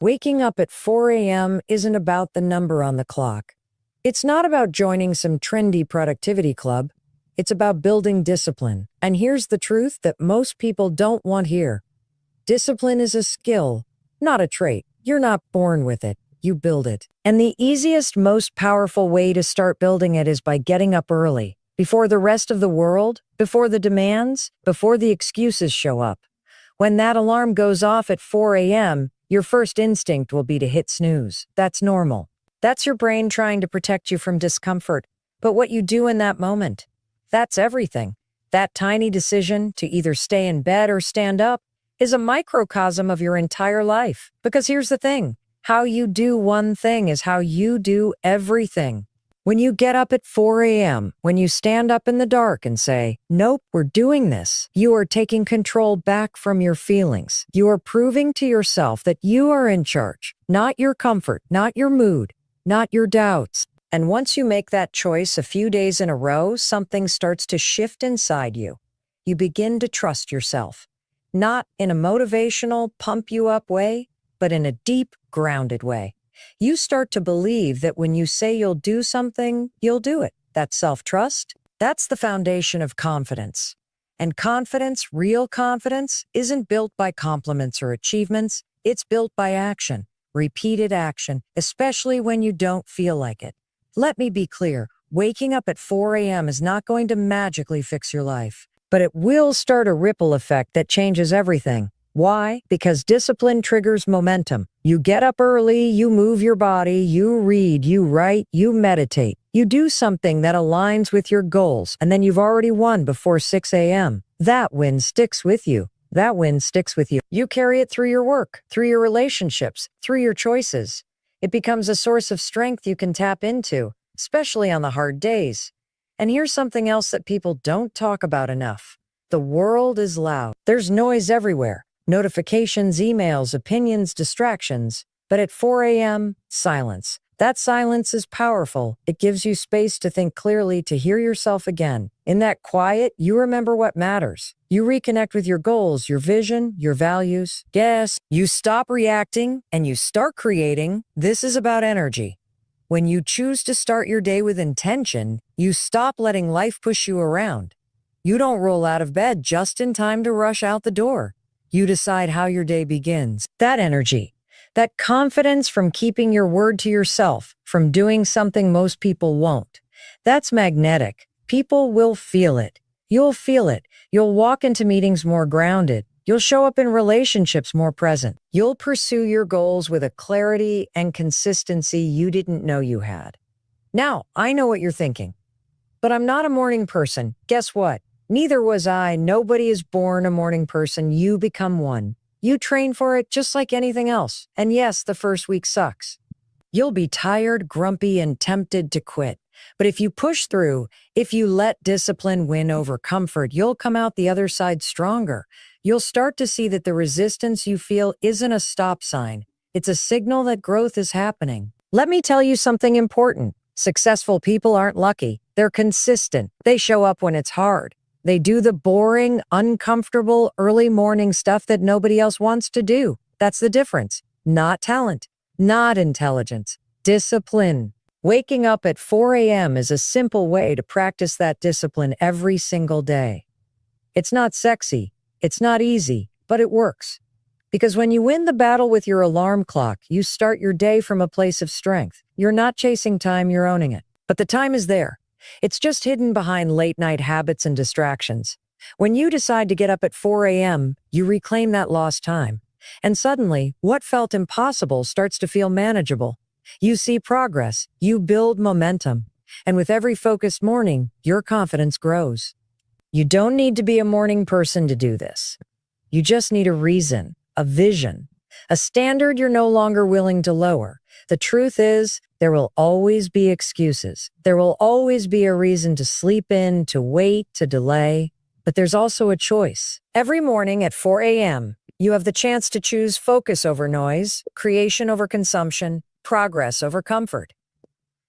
Waking up at 4 a.m. isn't about the number on the clock. It's not about joining some trendy productivity club. It's about building discipline. And here's the truth that most people don't want here. Discipline is a skill, not a trait. You're not born with it. You build it. And the easiest, most powerful way to start building it is by getting up early, before the rest of the world, before the demands, before the excuses show up. When that alarm goes off at 4 a.m., your first instinct will be to hit snooze. That's normal. That's your brain trying to protect you from discomfort. But what you do in that moment, that's everything. That tiny decision to either stay in bed or stand up is a microcosm of your entire life. Because here's the thing, how you do one thing is how you do everything. When you get up at 4 a.m., when you stand up in the dark and say, nope, we're doing this, you are taking control back from your feelings. You are proving to yourself that you are in charge, not your comfort, not your mood, not your doubts. And once you make that choice a few days in a row, something starts to shift inside you. You begin to trust yourself, not in a motivational, pump you up way, but in a deep, grounded way. You start to believe that when you say you'll do something, you'll do it. That self-trust, that's the foundation of confidence. And confidence, real confidence, isn't built by compliments or achievements. It's built by action, repeated action, especially when you don't feel like it. Let me be clear, waking up at 4 a.m. is not going to magically fix your life, but it will start a ripple effect that changes everything. Why? Because discipline triggers momentum. You get up early, you move your body, you read, you write, you meditate. You do something that aligns with your goals, and then you've already won before 6 a.m. That win sticks with you. That win sticks with you. You carry it through your work, through your relationships, through your choices. It becomes a source of strength you can tap into, especially on the hard days. And here's something else that people don't talk about enough. The world is loud. There's noise everywhere. Notifications, emails, opinions, distractions. But at 4 a.m., silence. That silence is powerful. It gives you space to think clearly, to hear yourself again. In that quiet, you remember what matters. You reconnect with your goals, your vision, your values. Yes, you stop reacting and you start creating. This is about energy. When you choose to start your day with intention, you stop letting life push you around. You don't roll out of bed just in time to rush out the door. You decide how your day begins. That energy, that confidence from keeping your word to yourself, from doing something most people won't. That's magnetic. People will feel it. You'll feel it. You'll walk into meetings more grounded. You'll show up in relationships more present. You'll pursue your goals with a clarity and consistency you didn't know you had. Now, I know what you're thinking, but I'm not a morning person. Guess what? Neither was I. Nobody is born a morning person. You become one. You train for it just like anything else. And yes, the first week sucks. You'll be tired, grumpy, and tempted to quit. But if you push through, if you let discipline win over comfort, you'll come out the other side stronger. You'll start to see that the resistance you feel isn't a stop sign. It's a signal that growth is happening. Let me tell you something important. Successful people aren't lucky. They're consistent. They show up when it's hard. They do the boring, uncomfortable, early morning stuff that nobody else wants to do. That's the difference. Not talent, not intelligence, discipline. Waking up at 4 a.m. is a simple way to practice that discipline every single day. It's not sexy, it's not easy, but it works. Because when you win the battle with your alarm clock, you start your day from a place of strength. You're not chasing time, you're owning it. But the time is there. It's just hidden behind late-night habits and distractions. When you decide to get up at 4 a.m., you reclaim that lost time. And suddenly, what felt impossible starts to feel manageable. You see progress, you build momentum. And with every focused morning, your confidence grows. You don't need to be a morning person to do this. You just need a reason, a vision, a standard you're no longer willing to lower. The truth is, there will always be excuses. There will always be a reason to sleep in, to wait, to delay. But there's also a choice. Every morning at 4 a.m., you have the chance to choose focus over noise, creation over consumption, progress over comfort.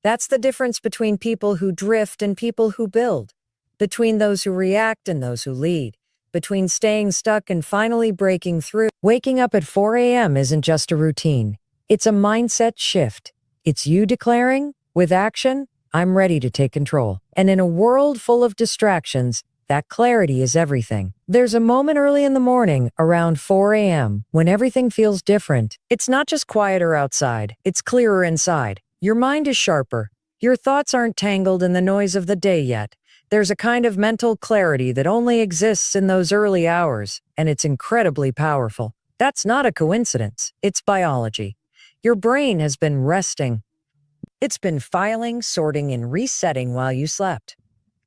That's the difference between people who drift and people who build, between those who react and those who lead. between staying stuck and finally breaking through. Waking up at 4 a.m. isn't just a routine. It's a mindset shift. It's you declaring, with action, I'm ready to take control. And in a world full of distractions, that clarity is everything. There's a moment early in the morning, around 4 a.m., when everything feels different. It's not just quieter outside, it's clearer inside. Your mind is sharper. Your thoughts aren't tangled in the noise of the day yet. There's a kind of mental clarity that only exists in those early hours, and it's incredibly powerful. That's not a coincidence. It's biology. Your brain has been resting. It's been filing, sorting, and resetting while you slept.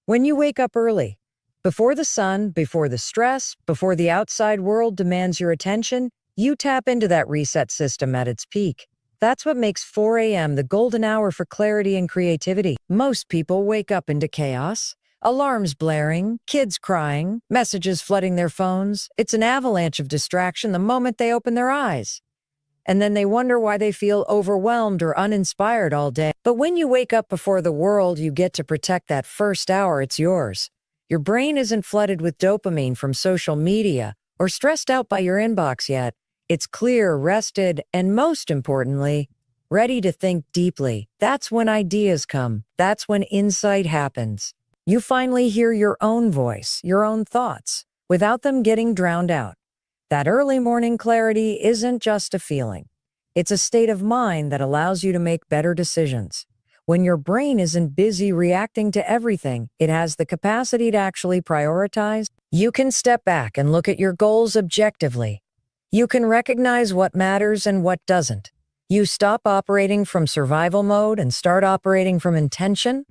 When you wake up early, before the sun, before the stress, before the outside world demands your attention, you tap into that reset system at its peak. That's what makes 4 a.m. the golden hour for clarity and creativity. Most people wake up into chaos. Alarms blaring, kids crying, messages flooding their phones. It's an avalanche of distraction the moment they open their eyes. And then they wonder why they feel overwhelmed or uninspired all day. But when you wake up before the world, you get to protect that first hour. It's yours. Your brain isn't flooded with dopamine from social media or stressed out by your inbox yet. It's clear, rested, and most importantly, ready to think deeply. That's when ideas come. That's when insight happens. You finally hear your own voice, your own thoughts, without them getting drowned out. That early morning clarity isn't just a feeling. It's a state of mind that allows you to make better decisions. When your brain isn't busy reacting to everything, it has the capacity to actually prioritize. You can step back and look at your goals objectively. You can recognize what matters and what doesn't. You stop operating from survival mode and start operating from intention.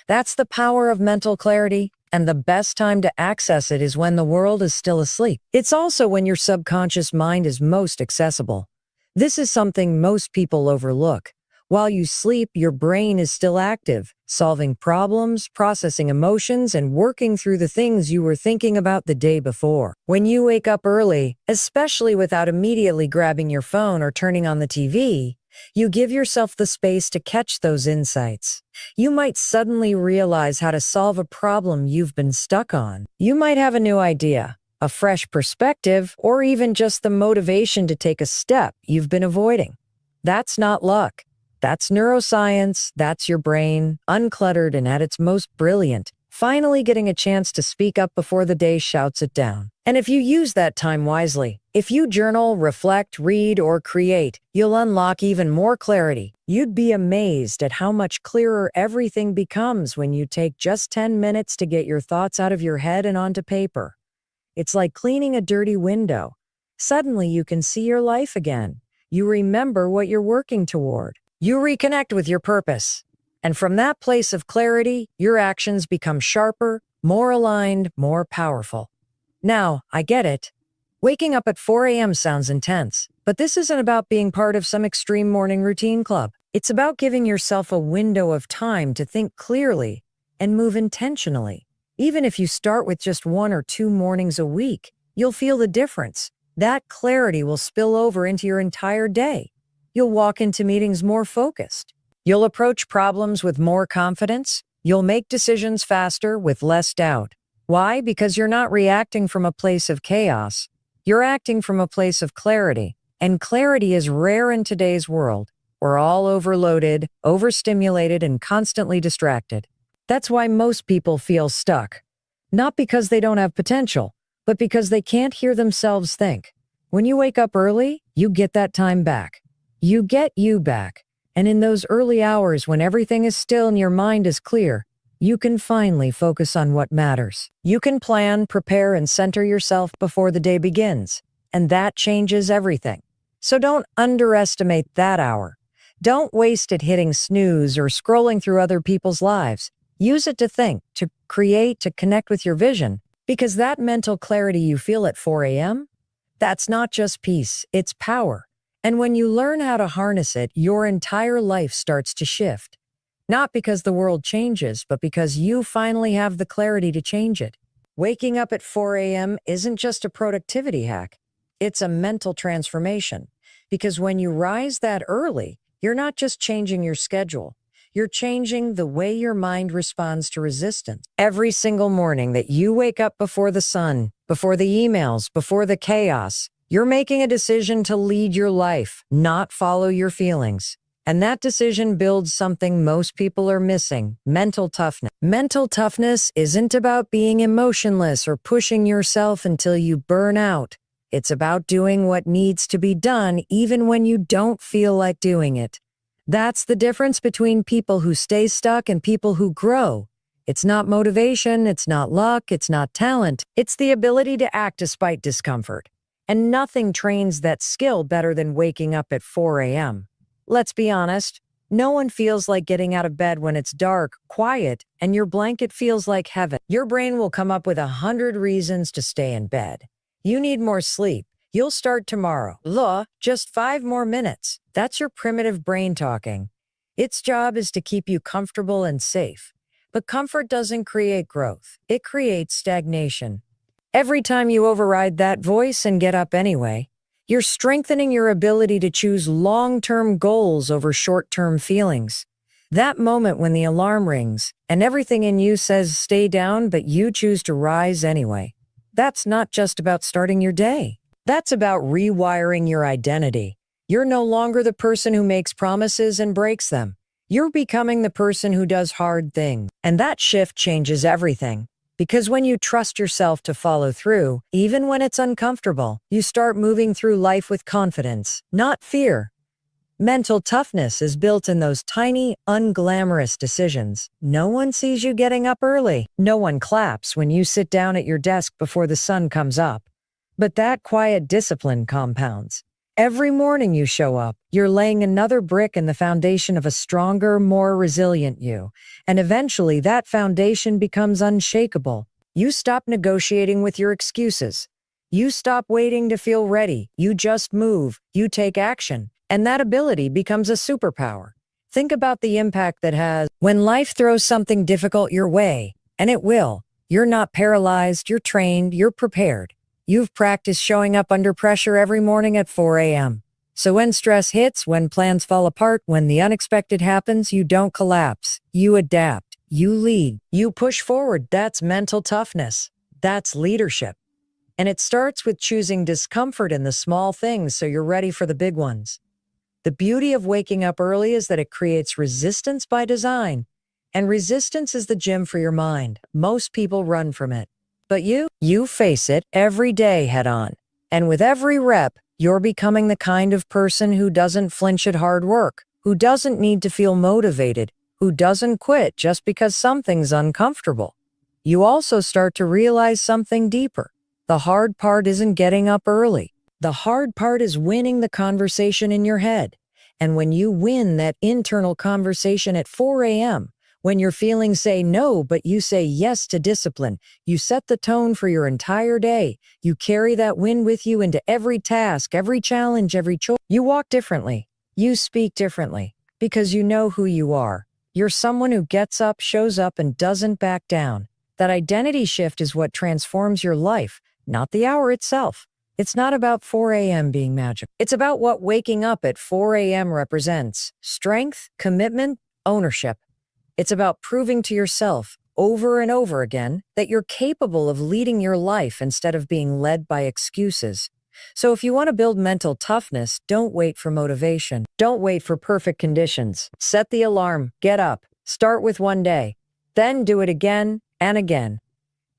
That's the power of mental clarity, and the best time to access it is when the world is still asleep. It's also when your subconscious mind is most accessible. This is something most people overlook. While you sleep, your brain is still active, solving problems, processing emotions, and working through the things you were thinking about the day before. When you wake up early, especially without immediately grabbing your phone or turning on the TV, you give yourself the space to catch those insights. You might suddenly realize how to solve a problem you've been stuck on. You might have a new idea, a fresh perspective, or even just the motivation to take a step you've been avoiding. That's not luck. That's neuroscience. That's your brain, uncluttered and at its most brilliant, finally getting a chance to speak up before the day shouts it down. And if you use that time wisely, if you journal, reflect, read, or create, you'll unlock even more clarity. You'd be amazed at how much clearer everything becomes when you take just 10 minutes to get your thoughts out of your head and onto paper. It's like cleaning a dirty window. Suddenly you can see your life again. You remember what you're working toward. You reconnect with your purpose. And from that place of clarity, your actions become sharper, more aligned, more powerful. Now, I get it. Waking up at 4 a.m. sounds intense, but this isn't about being part of some extreme morning routine club. It's about giving yourself a window of time to think clearly and move intentionally. Even if you start with just 1 or 2 mornings a week, you'll feel the difference. That clarity will spill over into your entire day. You'll walk into meetings more focused. You'll approach problems with more confidence. You'll make decisions faster with less doubt. Why? Because you're not reacting from a place of chaos. You're acting from a place of clarity. And clarity is rare in today's world. We're all overloaded, overstimulated, and constantly distracted. That's why most people feel stuck. Not because they don't have potential, but because they can't hear themselves think. When you wake up early, you get that time back. You get you back. And in those early hours when everything is still and your mind is clear, you can finally focus on what matters. You can plan, prepare, and center yourself before the day begins. And that changes everything. So don't underestimate that hour. Don't waste it hitting snooze or scrolling through other people's lives. Use it to think, to create, to connect with your vision. Because that mental clarity you feel at 4 a.m., that's not just peace, it's power. And when you learn how to harness it, your entire life starts to shift. Not because the world changes, but because you finally have the clarity to change it. Waking up at 4 a.m. isn't just a productivity hack. It's a mental transformation. Because when you rise that early, you're not just changing your schedule. You're changing the way your mind responds to resistance. Every single morning that you wake up before the sun, before the emails, before the chaos. You're making a decision to lead your life, not follow your feelings. And that decision builds something most people are missing: mental toughness. Mental toughness isn't about being emotionless or pushing yourself until you burn out. It's about doing what needs to be done even when you don't feel like doing it. That's the difference between people who stay stuck and people who grow. It's not motivation, it's not luck, it's not talent. It's the ability to act despite discomfort. And nothing trains that skill better than waking up at 4 a.m. Let's be honest, no one feels like getting out of bed when it's dark, quiet, and your blanket feels like heaven. Your brain will come up with 100 reasons to stay in bed. You need more sleep. You'll start tomorrow. Just 5 more minutes. That's your primitive brain talking. Its job is to keep you comfortable and safe. But comfort doesn't create growth. It creates stagnation. Every time you override that voice and get up anyway, you're strengthening your ability to choose long-term goals over short-term feelings. That moment when the alarm rings and everything in you says stay down, but you choose to rise anyway. That's not just about starting your day. That's about rewiring your identity. You're no longer the person who makes promises and breaks them. You're becoming the person who does hard things. And that shift changes everything. Because when you trust yourself to follow through, even when it's uncomfortable, you start moving through life with confidence, not fear. Mental toughness is built in those tiny, unglamorous decisions. No one sees you getting up early. No one claps when you sit down at your desk before the sun comes up. But that quiet discipline compounds. Every morning you show up, you're laying another brick in the foundation of a stronger, more resilient you. And eventually that foundation becomes unshakable. You stop negotiating with your excuses. You stop waiting to feel ready. You just move. You take action. And that ability becomes a superpower. Think about the impact that has when life throws something difficult your way. And it will. You're not paralyzed. You're trained. You're prepared. You've practiced showing up under pressure every morning at 4 a.m. So when stress hits, when plans fall apart, when the unexpected happens, you don't collapse. You adapt. You lead. You push forward. That's mental toughness. That's leadership. And it starts with choosing discomfort in the small things so you're ready for the big ones. The beauty of waking up early is that it creates resistance by design. And resistance is the gym for your mind. Most people run from it. But you face it every day head on. And with every rep, you're becoming the kind of person who doesn't flinch at hard work, who doesn't need to feel motivated, who doesn't quit just because something's uncomfortable. You also start to realize something deeper. The hard part isn't getting up early. The hard part is winning the conversation in your head. And when you win that internal conversation at 4 a.m., when your feelings say no, but you say yes to discipline, you set the tone for your entire day. You carry that win with you into every task, every challenge, every choice. You walk differently. You speak differently because you know who you are. You're someone who gets up, shows up, and doesn't back down. That identity shift is what transforms your life, not the hour itself. It's not about 4 a.m. being magic. It's about what waking up at 4 a.m. represents: strength, commitment, ownership. It's about proving to yourself over and over again that you're capable of leading your life instead of being led by excuses. So if you want to build mental toughness, don't wait for motivation. Don't wait for perfect conditions. Set the alarm, get up, start with one day, then do it again and again.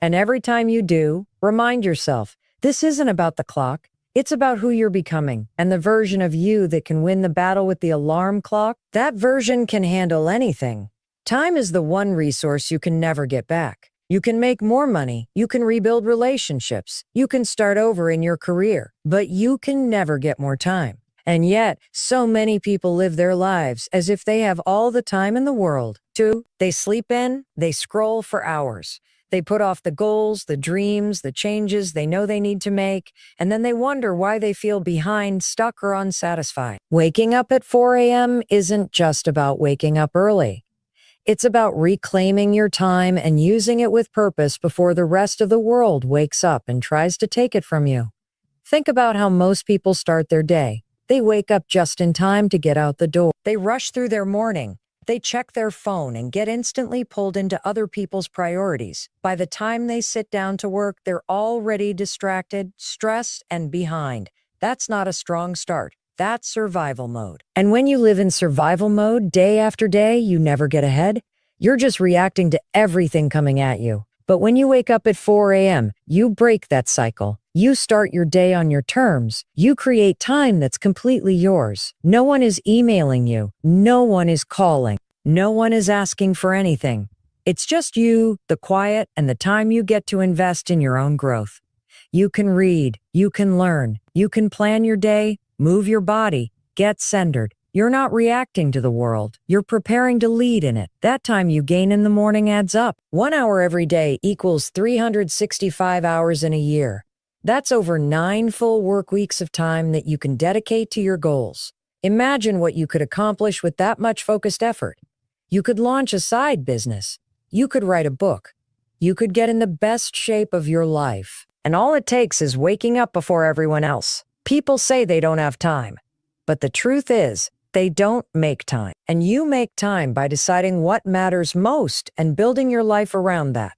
And every time you do, remind yourself, this isn't about the clock. It's about who you're becoming and the version of you that can win the battle with the alarm clock. That version can handle anything. Time is the one resource you can never get back. You can make more money, you can rebuild relationships, you can start over in your career, but you can never get more time. And yet, so many people live their lives as if they have all the time in the world. They sleep in, they scroll for hours. They put off the goals, the dreams, the changes they know they need to make, and then they wonder why they feel behind, stuck, or unsatisfied. Waking up at 4 a.m. isn't just about waking up early. It's about reclaiming your time and using it with purpose before the rest of the world wakes up and tries to take it from you. Think about how most people start their day. They wake up just in time to get out the door. They rush through their morning. They check their phone and get instantly pulled into other people's priorities. By the time they sit down to work, they're already distracted, stressed, and behind. That's not a strong start. That's survival mode. And when you live in survival mode day after day, you never get ahead. You're just reacting to everything coming at you. But when you wake up at 4 a.m., you break that cycle. You start your day on your terms. You create time that's completely yours. No one is emailing you. No one is calling. No one is asking for anything. It's just you, the quiet, and the time you get to invest in your own growth. You can read. You can learn. You can plan your day, move your body, get centered. You're not reacting to the world. You're preparing to lead in it. That time you gain in the morning adds up. 1 hour every day equals 365 hours in a year. That's over 9 full work weeks of time that you can dedicate to your goals. Imagine what you could accomplish with that much focused effort. You could launch a side business. You could write a book. You could get in the best shape of your life. And all it takes is waking up before everyone else. People say they don't have time. But the truth is, they don't make time. And you make time by deciding what matters most and building your life around that.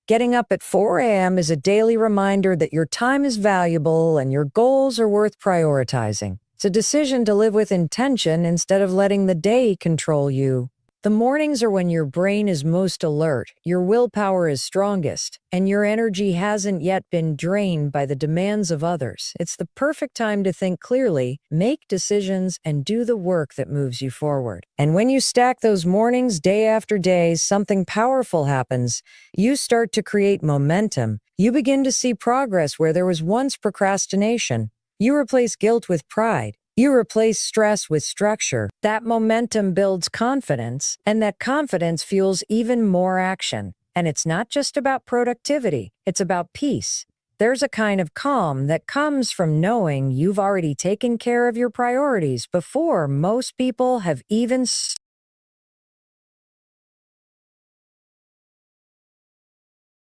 Getting up at 4 a.m. is a daily reminder that your time is valuable and your goals are worth prioritizing. It's a decision to live with intention instead of letting the day control you. The mornings are when your brain is most alert, your willpower is strongest, and your energy hasn't yet been drained by the demands of others. It's the perfect time to think clearly, make decisions, and do the work that moves you forward. And when you stack those mornings day after day, something powerful happens. You start to create momentum. You begin to see progress where there was once procrastination. You replace guilt with pride. You replace stress with structure. That momentum builds confidence, and that confidence fuels even more action. And it's not just about productivity, it's about peace. There's a kind of calm that comes from knowing you've already taken care of your priorities before most people have even